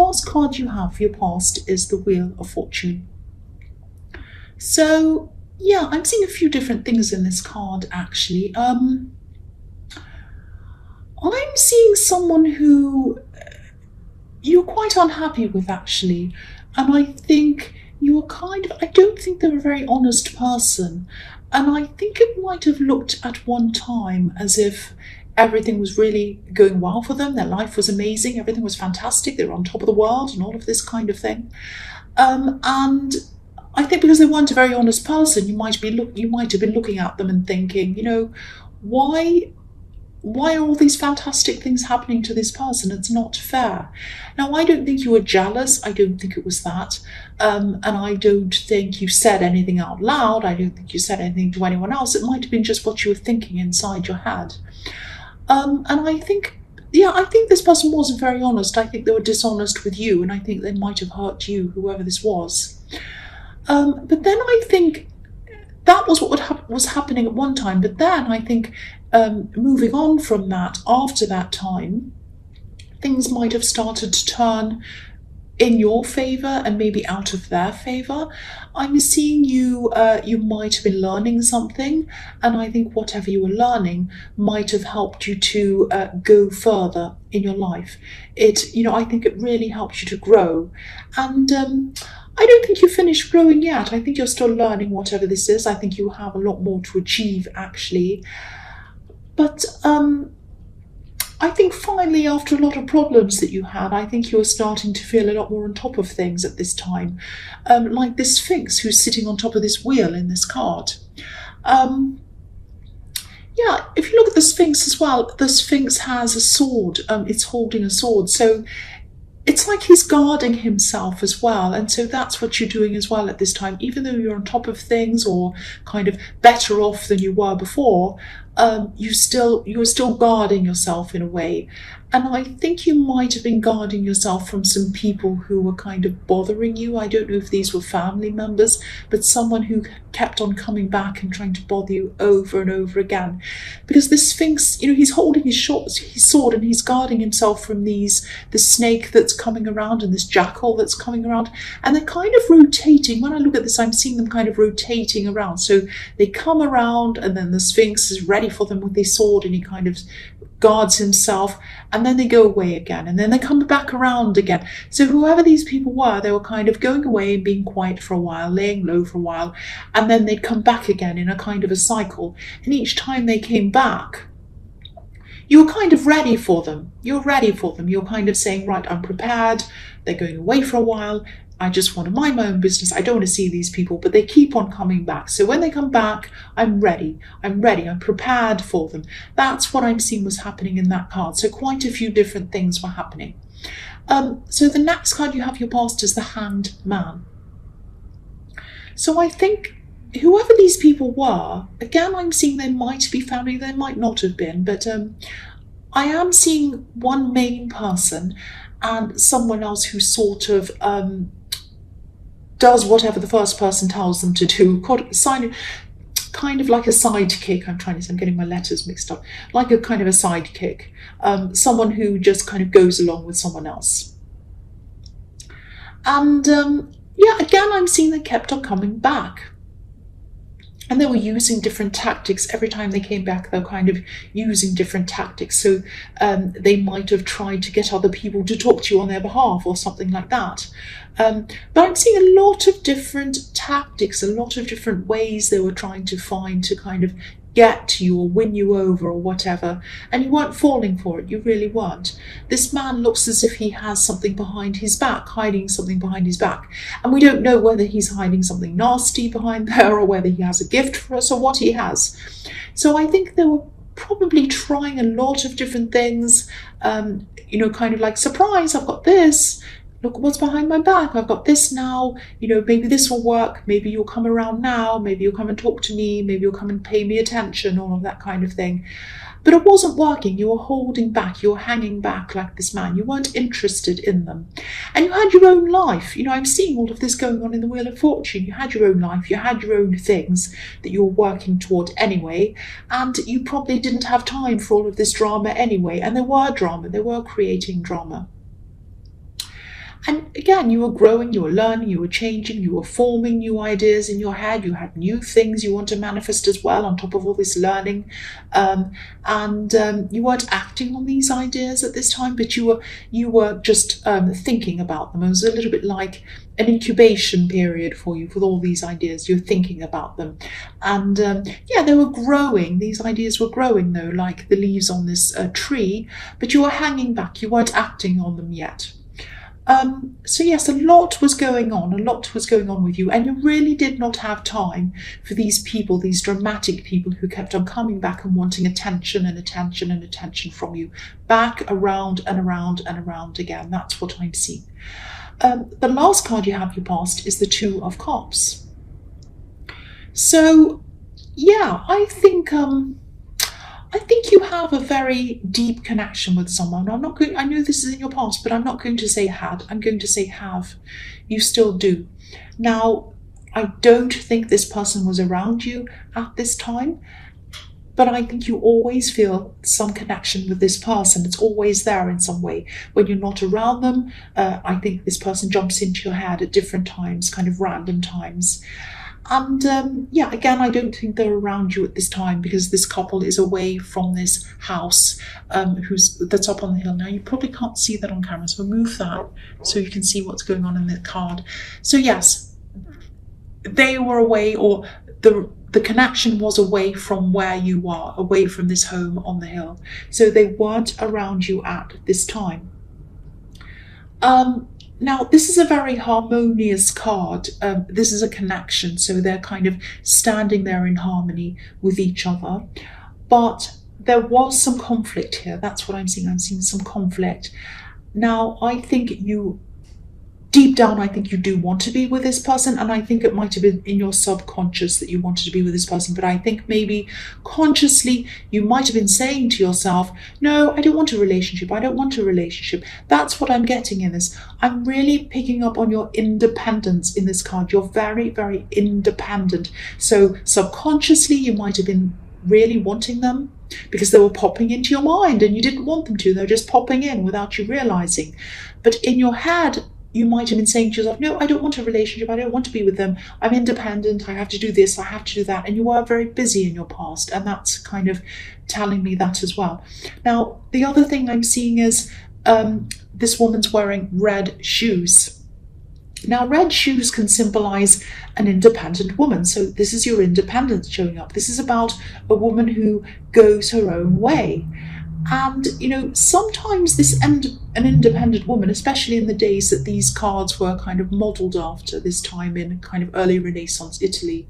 first card you have for your past is the Wheel of Fortune. So, yeah, I'm seeing a few different things in this card, actually. I'm seeing someone who you're quite unhappy with, actually. And I think I don't think they're a very honest person. And I think it might have looked at one time as if everything was really going well for them. Their life was amazing. Everything was fantastic. They were on top of the world and all of this kind of thing. And I think because they weren't a very honest person, you might have been looking at them and thinking, why are all these fantastic things happening to this person? It's not fair. Now, I don't think you were jealous. I don't think it was that. And I don't think you said anything out loud. I don't think you said anything to anyone else. It might have been just what you were thinking inside your head. And I think this person wasn't very honest. I think they were dishonest with you, and I think they might have hurt you, whoever this was. But then I think that was what was happening at one time. But then I think moving on from that, after that time, things might have started to turn in your favour and maybe out of their favour. I'm seeing you might have been learning something, and I think whatever you were learning might have helped you to go further in your life. I think it really helped you to grow. And I don't think you finished growing yet. I think you're still learning whatever this is. I think you have a lot more to achieve, actually. But I think finally, after a lot of problems that you had, I think you were starting to feel a lot more on top of things at this time. Like this Sphinx who's sitting on top of this wheel in this card. If you look at the Sphinx as well, the Sphinx has a sword. It's holding a sword. So it's like he's guarding himself as well. And so that's what you're doing as well at this time. Even though you're on top of things or kind of better off than you were before, you're still guarding yourself in a way. And I think you might have been guarding yourself from some people who were kind of bothering you. I don't know if these were family members, but someone who kept on coming back and trying to bother you over and over again. Because the Sphinx, he's holding his sword and he's guarding himself from the snake that's coming around and this jackal that's coming around. And they're kind of rotating. When I look at this, I'm seeing them kind of rotating around. So they come around and then the Sphinx is ready for them with his sword and he kind of guards himself, and then they go away again, and then they come back around again. So whoever these people were, they were kind of going away and being quiet for a while, laying low for a while, and then they'd come back again in a kind of a cycle. And each time they came back, you were kind of ready for them. You're ready for them. You're kind of saying, right, I'm prepared. They're going away for a while. I just want to mind my own business. I don't want to see these people, but they keep on coming back. So when they come back, I'm ready. I'm prepared for them. That's what I'm seeing was happening in that card. So quite a few different things were happening. So the next card you have your past is the Hanged Man. So I think whoever these people were, again, I'm seeing they might be family, they might not have been, but I am seeing one main person and someone else who sort of does whatever the first person tells them to do, kind of like a sidekick. I'm getting my letters mixed up. Like a kind of a sidekick. Someone who just kind of goes along with someone else. And again, I'm seeing they kept on coming back. And they were using different tactics. Every time they came back, they were kind of using different tactics. So they might have tried to get other people to talk to you on their behalf or something like that. But I'm seeing a lot of different tactics, a lot of different ways they were trying to find to kind of get to you or win you over or whatever. And you weren't falling for it. You really weren't. This man looks as if he has something behind his back, hiding something behind his back. And we don't know whether he's hiding something nasty behind there or whether he has a gift for us or what he has. So I think they were probably trying a lot of different things, kind of like, surprise, I've got this. Look what's behind my back. I've got this now. Maybe this will work. Maybe you'll come around now. Maybe you'll come and talk to me. Maybe you'll come and pay me attention, all of that kind of thing. But it wasn't working. You were holding back. You were hanging back like this man. You weren't interested in them. And you had your own life. I'm seeing all of this going on in the Wheel of Fortune. You had your own life. You had your own things that you were working toward anyway. And you probably didn't have time for all of this drama anyway. And there were drama. They were creating drama. And again, you were growing, you were learning, you were changing, you were forming new ideas in your head. You had new things you want to manifest as well on top of all this learning. And you weren't acting on these ideas at this time, but you were just thinking about them. It was a little bit like an incubation period for you with all these ideas. You're thinking about them. And they were growing. These ideas were growing, though, like the leaves on this tree, but you were hanging back. You weren't acting on them yet. So yes, a lot was going on with you, and you really did not have time for these people, these dramatic people who kept on coming back and wanting attention and attention and attention from you, back around and around and around again. That's what I'm seeing. The last card you have your past is the Two of Cups. So yeah, I think you have a very deep connection with someone. I know this is in your past, but I'm not going to say had. I'm going to say have. You still do. Now, I don't think this person was around you at this time, but I think you always feel some connection with this person. It's always there in some way. When you're not around them, I think this person jumps into your head at different times, kind of random times. And again, I don't think they're around you at this time because this couple is away from this house that's up on the hill. Now, you probably can't see that on camera, so move that so you can see what's going on in the card. So yes, they were away, or the connection was away from where you are, away from this home on the hill. So they weren't around you at this time. Now, this is a very harmonious card. This is a connection, so they're kind of standing there in harmony with each other. But there was some conflict here. That's what I'm seeing. I'm seeing some conflict. Now, I think deep down, I think you do want to be with this person, and I think it might have been in your subconscious that you wanted to be with this person, but I think maybe consciously you might have been saying to yourself, no, I don't want a relationship, I don't want a relationship. That's what I'm getting in this. I'm really picking up on your independence in this card. You're very, very independent. So subconsciously you might have been really wanting them because they were popping into your mind and you didn't want them to. They're just popping in without you realizing. But in your head, you might have been saying to yourself, no, I don't want a relationship. I don't want to be with them. I'm independent. I have to do this. I have to do that. And you were very busy in your past. And that's kind of telling me that as well. Now, the other thing I'm seeing is this woman's wearing red shoes. Now, red shoes can symbolize an independent woman. So this is your independence showing up. This is about a woman who goes her own way. And, sometimes an independent woman, especially in the days that these cards were kind of modelled after, this time in kind of early Renaissance Italy,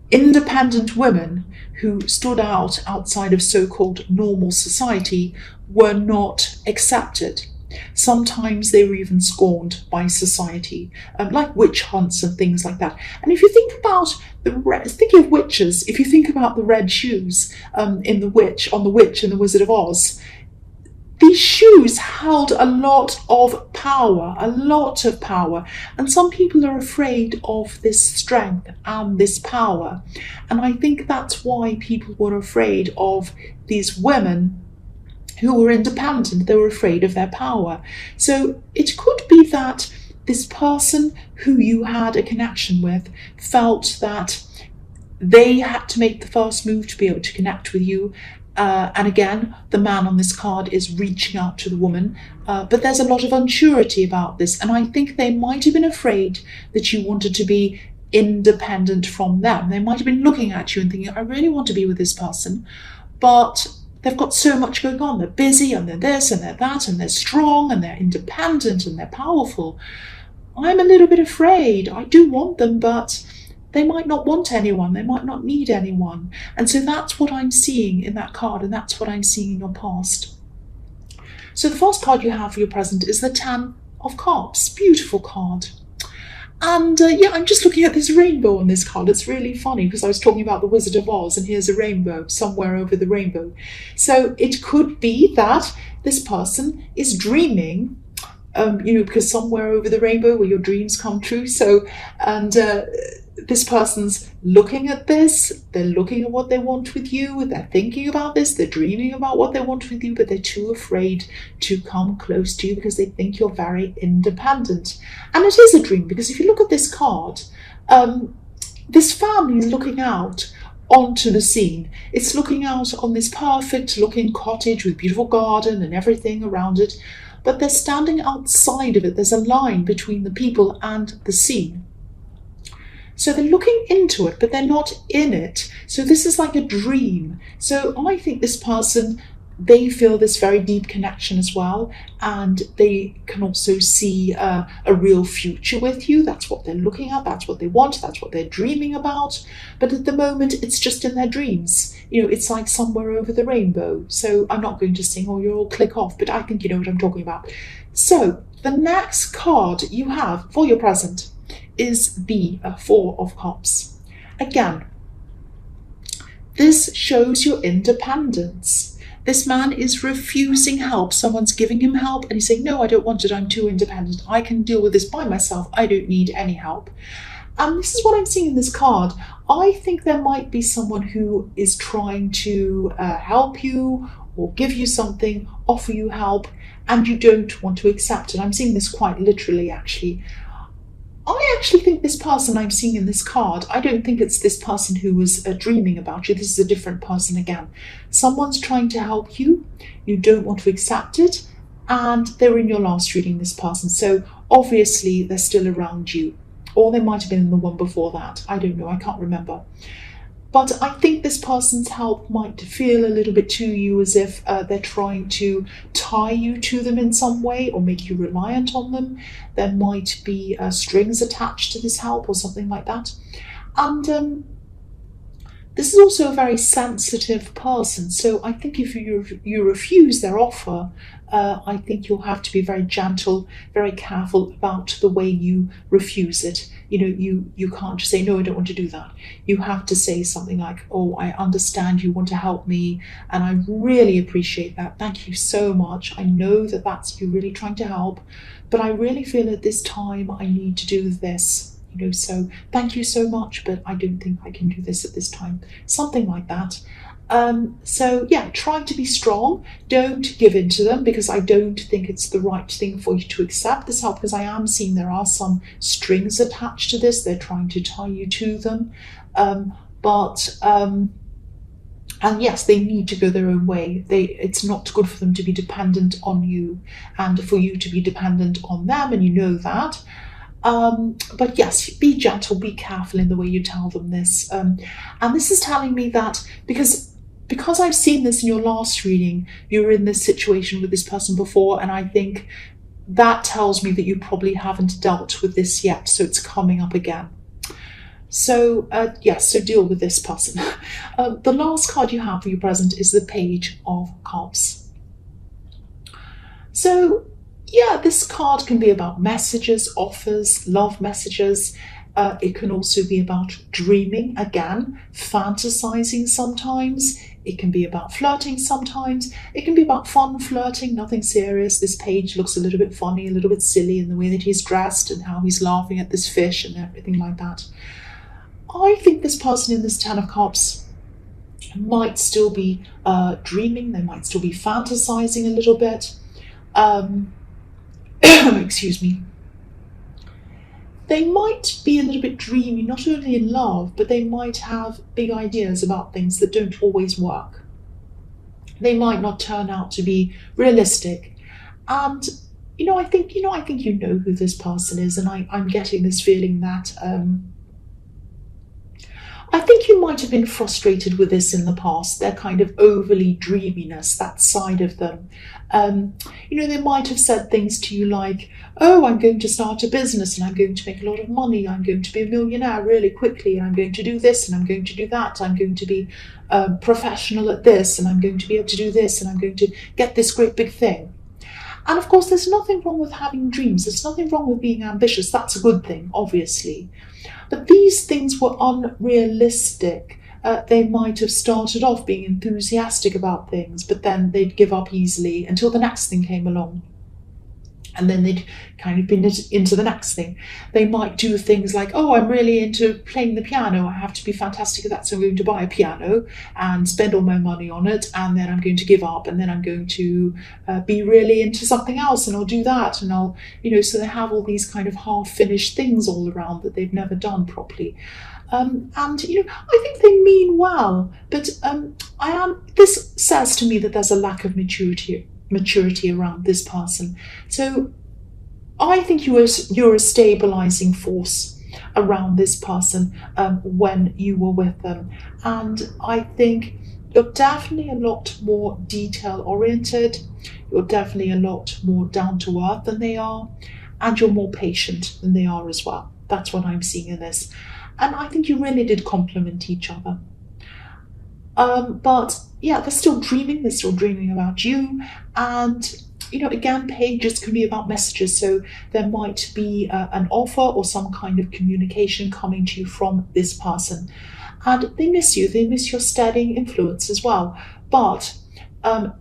independent women who stood outside of so-called normal society were not accepted. Sometimes they were even scorned by society, like witch hunts and things like that. And if you think about thinking of witches, if you think about the red shoes on the Witch in the Wizard of Oz, these shoes held a lot of power, and some people are afraid of this strength and this power. And I think that's why people were afraid of these women who were independent. They were afraid of their power. So it could be that this person who you had a connection with felt that they had to make the first move to be able to connect with you. And again, the man on this card is reaching out to the woman, but there's a lot of unsurety about this. And I think they might have been afraid that you wanted to be independent from them. They might have been looking at you and thinking, I really want to be with this person, but they've got so much going on. They're busy and they're this and they're that and they're strong and they're independent and they're powerful. I'm a little bit afraid. I do want them, but they might not want anyone. They might not need anyone. And so that's what I'm seeing in that card, and that's what I'm seeing in your past. So the first card you have for your present is the Ten of Cups. Beautiful card. And I'm just looking at this rainbow on this card. It's really funny because I was talking about the Wizard of Oz and here's a rainbow somewhere over the rainbow. So it could be that this person is dreaming, because somewhere over the rainbow where your dreams come true. So, and this person's looking at this, they're looking at what they want with you, they're thinking about this, they're dreaming about what they want with you, but they're too afraid to come close to you because they think you're very independent. And it is a dream, because if you look at this card, this family is looking out onto the scene. It's looking out on this perfect looking cottage with beautiful garden and everything around it, but they're standing outside of it. There's a line between the people and the scene. So they're looking into it, but they're not in it. So this is like a dream. So I think this person, they feel this very deep connection as well, and they can also see a real future with you. That's what they're looking at, that's what they want, that's what they're dreaming about. But at the moment, it's just in their dreams. You know, it's like somewhere over the rainbow. So I'm not going to sing or you'll all click off, but I think you know what I'm talking about. So the next card you have for your present is the Four of Cups. Again, this shows your independence. This man is refusing help. Someone's giving him help and he's saying, no, I don't want it. I'm too independent. I can deal with this by myself. I don't need any help. And this is what I'm seeing in this card. I think there might be someone who is trying to help you or give you something, offer you help, and you don't want to accept it. I'm seeing this quite literally, actually. I actually think this person I'm seeing in this card, I don't think it's this person who was dreaming about you. This is a different person again. Someone's trying to help you, you don't want to accept it, and they're in your last reading, this person. So obviously they're still around you, or they might have been in the one before that. I don't know, I can't remember. But I think this person's help might feel a little bit to you as if they're trying to tie you to them in some way or make you reliant on them. There might be strings attached to this help or something like that. And this is also a very sensitive person. So I think if you refuse their offer, I think you'll have to be very gentle, very careful about the way you refuse it. You know, you can't just say, no, I don't want to do that. You have to say something like, oh, I understand you want to help me, and I really appreciate that. Thank you so much. I know that that's you really trying to help, but I really feel at this time I need to do this. You know, so thank you so much, but I don't think I can do this at this time. Something like that. So yeah, try to be strong. Don't give in to them, because I don't think it's the right thing for you to accept this help, because I am seeing there are some strings attached to this. They're trying to tie you to them. And yes, they need to go their own way. It's not good for them to be dependent on you and for you to be dependent on them, and you know that. But yes, be gentle, be careful in the way you tell them this. And this is telling me that because I've seen this in your last reading, you were in this situation with this person before, and I think that tells me that you probably haven't dealt with this yet, so it's coming up again. So yes, so deal with this person. The last card you have for your present is the Page of Cups. So yeah, this card can be about messages, offers, love messages. It can also be about dreaming, again, fantasizing sometimes. It can be about flirting sometimes. It can be about fun flirting, nothing serious. This page looks a little bit funny, a little bit silly in the way that he's dressed and how he's laughing at this fish and everything like that. I think this person in this Ten of Cups might still be dreaming. They might still be fantasizing a little bit. Excuse me. They might be a little bit dreamy, not only in love, but they might have big ideas about things that don't always work. They might not turn out to be realistic. And, I think you know who this person is, and I'm getting this feeling that I think you might have been frustrated with this in the past, their kind of overly dreaminess, that side of them. They might have said things to you like, oh, I'm going to start a business and I'm going to make a lot of money. I'm going to be a millionaire really quickly, and I'm going to do this and I'm going to do that. I'm going to be professional at this, and I'm going to be able to do this, and I'm going to get this great big thing. And of course, there's nothing wrong with having dreams. There's nothing wrong with being ambitious. That's a good thing, obviously. But these things were unrealistic. They might have started off being enthusiastic about things, but then they'd give up easily until the next thing came along. And then they'd kind of been into the next thing. They might do things like, oh, I'm really into playing the piano. I have to be fantastic at that. So I'm going to buy a piano and spend all my money on it. And then I'm going to give up. And then I'm going to be really into something else. And I'll do that. And I'll, so they have all these kind of half-finished things all around that they've never done properly. And I think they mean well. But this says to me that there's a lack of maturity around this person. So I think you're a stabilizing force around this person when you were with them. And I think you're definitely a lot more detail oriented. You're definitely a lot more down to earth than they are. And you're more patient than they are as well. That's what I'm seeing in this. And I think you really did complement each other. But yeah, they're still dreaming about you. And, again, pages can be about messages. So there might be an offer or some kind of communication coming to you from this person. And they miss you. They miss your steadying influence as well. But they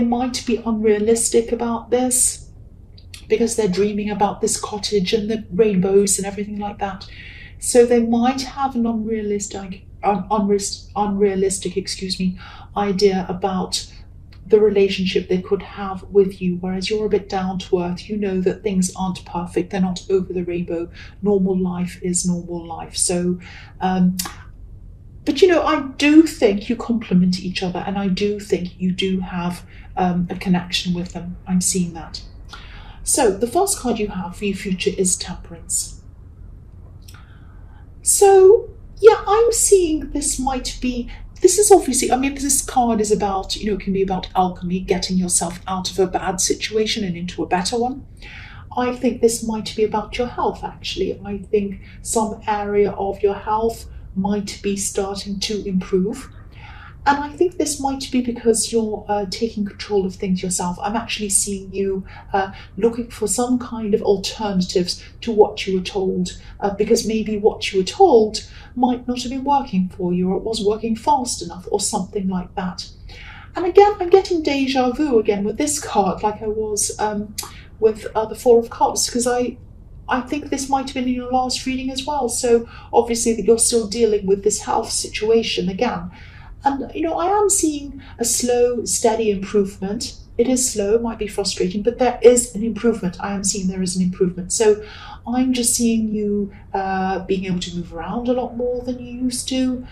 might be unrealistic about this because they're dreaming about this cottage and the rainbows and everything like that. So they might have an unrealistic idea about the relationship they could have with you, whereas you're a bit down to earth. You know that things aren't perfect, they're not over the rainbow. Normal life is normal life. So but I do think you complement each other, and I do think you do have a connection with them. I'm seeing that. So the first card you have for your future is Temperance. So yeah, I'm seeing this is obviously, this card is about, it can be about alchemy, getting yourself out of a bad situation and into a better one. I think this might be about your health, actually. I think some area of your health might be starting to improve. And I think this might be because you're taking control of things yourself. I'm actually seeing you looking for some kind of alternatives to what you were told, because maybe what you were told might not have been working for you, or it wasn't working fast enough, or something like that. And again, I'm getting deja vu again with this card, like I was with the Four of Cups, because I think this might have been in your last reading as well. So obviously that you're still dealing with this health situation again. And, I am seeing a slow, steady improvement. It is slow, it might be frustrating, but there is an improvement. I am seeing there is an improvement. So I'm just seeing you being able to move around a lot more than you used to.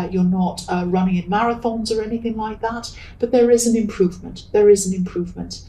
You're not running in marathons or anything like that, but there is an improvement. There is an improvement.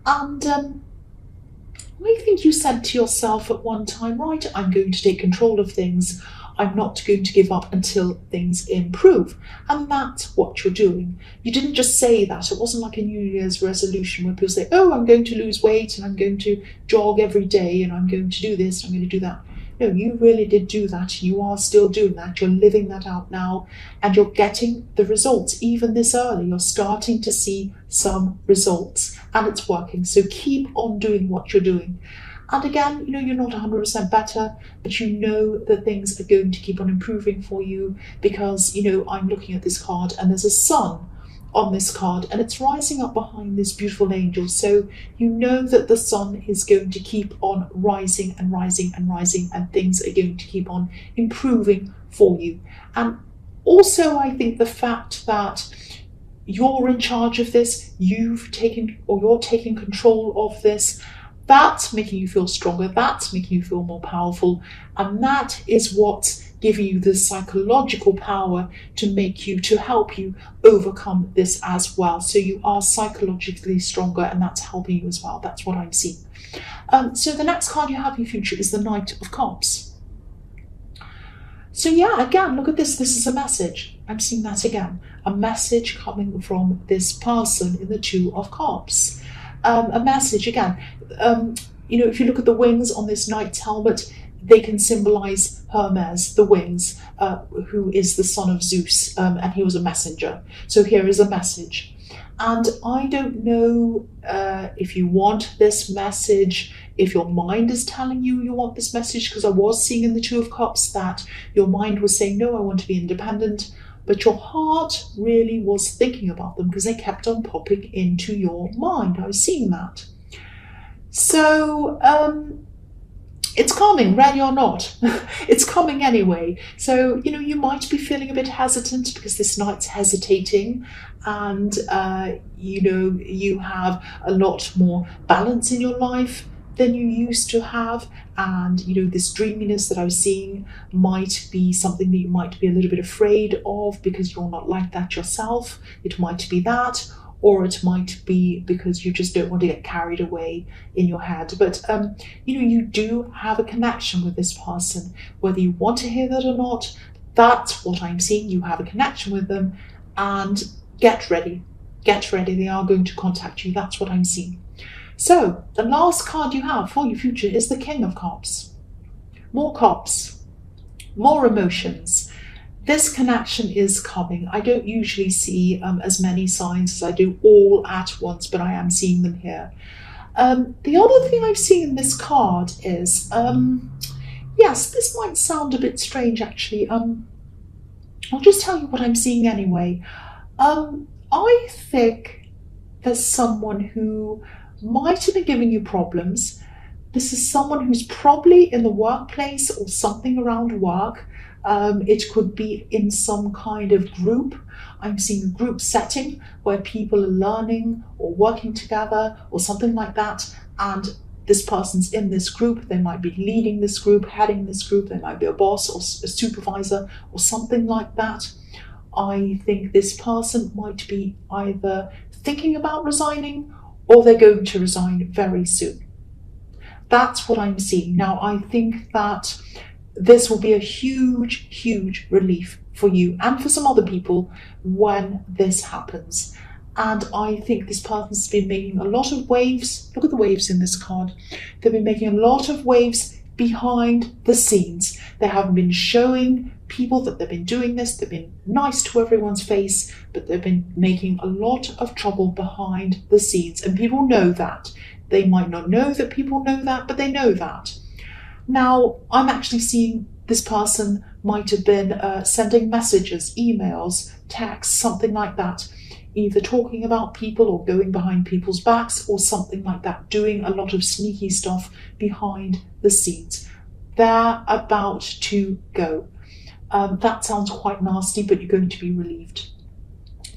And I think you said to yourself at one time, right, I'm going to take control of things. I'm not going to give up until things improve. And that's what you're doing. You didn't just say that. It wasn't like a New Year's resolution where people say, oh, I'm going to lose weight and I'm going to jog every day and I'm going to do this, I'm going to do that. No, you really did do that. You are still doing that. You're living that out now and you're getting the results. Even this early, you're starting to see some results and it's working. So keep on doing what you're doing. And again, you're not 100% better, but you know that things are going to keep on improving for you because, I'm looking at this card and there's a sun on this card and it's rising up behind this beautiful angel. So you know that the sun is going to keep on rising and rising and rising and things are going to keep on improving for you. And also, I think the fact that you're in charge of this, you're taking control of this, that's making you feel stronger, that's making you feel more powerful, and that is what's giving you the psychological power to help you overcome this as well. So you are psychologically stronger and that's helping you as well. That's what I'm seeing. So the next card you have in your future is the Knight of Cups. So yeah, again, look at this. This is a message. I'm seeing that again. A message coming from this person in the Two of Cups. A message again. If you look at the wings on this knight's helmet, they can symbolize Hermes, the wings, who is the son of Zeus, and he was a messenger. So here is a message. And I don't know if you want this message, if your mind is telling you want this message, because I was seeing in the Two of Cups that your mind was saying, no, I want to be independent. But your heart really was thinking about them because they kept on popping into your mind. I was seeing that. So it's coming, ready or not. It's coming anyway. So, you might be feeling a bit hesitant because this night's hesitating, and, you have a lot more balance in your life than you used to have. And, this dreaminess that I was seeing might be something that you might be a little bit afraid of because you're not like that yourself. It might be that, or it might be because you just don't want to get carried away in your head. But, you do have a connection with this person, whether you want to hear that or not. That's what I'm seeing. You have a connection with them, and get ready. Get ready. They are going to contact you. That's what I'm seeing. So the last card you have for your future is the King of Cups. More cups, more emotions. This connection is coming. I don't usually see as many signs as I do all at once, but I am seeing them here. The other thing I've seen in this card is, yes, this might sound a bit strange actually. I'll just tell you what I'm seeing anyway. I think there's someone who might have been giving you problems. This is someone who's probably in the workplace or something around work. It could be in some kind of group. I'm seeing a group setting where people are learning or working together or something like that. And this person's in this group. They might be leading this group, heading this group. They might be a boss or a supervisor or something like that. I think this person might be either thinking about resigning or they're going to resign very soon. That's what I'm seeing. Now, I think that this will be a huge, huge relief for you and for some other people when this happens. And I think this person's been making a lot of waves. Look at the waves in this card. They've been making a lot of waves behind the scenes. They haven't been showing people that they've been doing this. They've been nice to everyone's face, but they've been making a lot of trouble behind the scenes. And people know that. They might not know that people know that, but they know that. Now, I'm actually seeing this person might have been sending messages, emails, texts, something like that, either talking about people or going behind people's backs or something like that, doing a lot of sneaky stuff behind the scenes. They're about to go. That sounds quite nasty, but you're going to be relieved.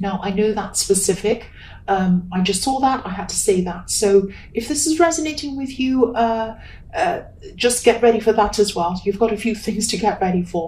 Now, I know that's specific. I just saw that. I had to say that. So if this is resonating with you, just get ready for that as well. You've got a few things to get ready for.